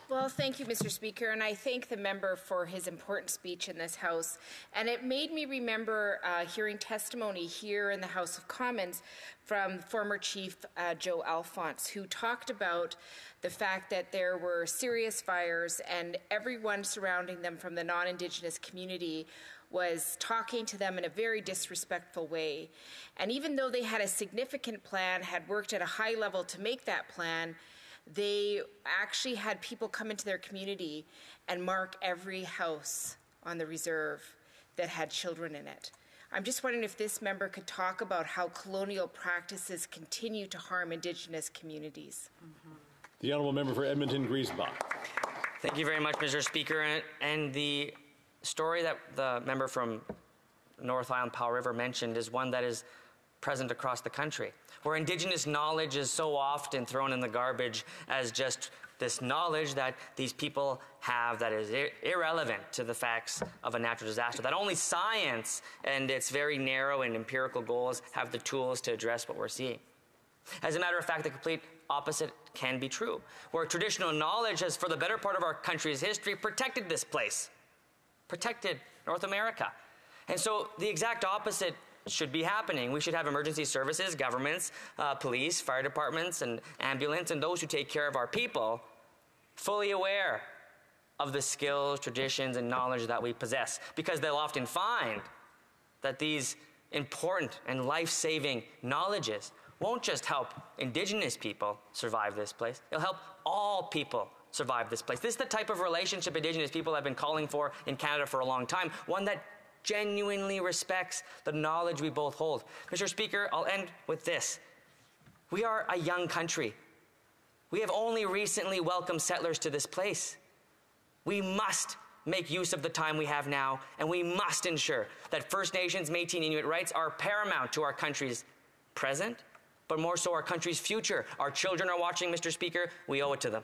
Well, thank you, Mr. Speaker, and I thank the member for his important speech in this House. And it made me remember hearing testimony here in the House of Commons from former Chief Joe Alphonse, who talked about the fact that there were serious fires and everyone surrounding them from the non-indigenous community was talking to them in a very disrespectful way. And even though they had a significant plan, had worked at a high level to make that plan, they actually had people come into their community and mark every house on the reserve that had children in it. I'm just wondering if this member could talk about how colonial practices continue to harm Indigenous communities. The honourable member for Edmonton-Griesbach. Thank you very much, Mr. Speaker. And the story that the member from North Island Powell River mentioned is one that is present across the country, where Indigenous knowledge is so often thrown in the garbage as just this knowledge that these people have that is irrelevant to the facts of a natural disaster, that only science and its very narrow and empirical goals have the tools to address what we're seeing. As a matter of fact, the complete opposite can be true, where traditional knowledge has, for the better part of our country's history, protected this place, protected North America. And so the exact opposite should be happening. We should have emergency services, governments, police, fire departments, and ambulance, and those who take care of our people fully aware of the skills, traditions, and knowledge that we possess, because they'll often find that these important and life-saving knowledges won't just help Indigenous people survive this place, it'll help all people survive this place. This is the type of relationship Indigenous people have been calling for in Canada for a long time, one that genuinely respects the knowledge we both hold. Mr. Speaker, I'll end with this. We are a young country. We have only recently welcomed settlers to this place. We must make use of the time we have now, and we must ensure that First Nations, Métis, and Inuit rights are paramount to our country's present, but more so our country's future. Our children are watching, Mr. Speaker. We owe it to them.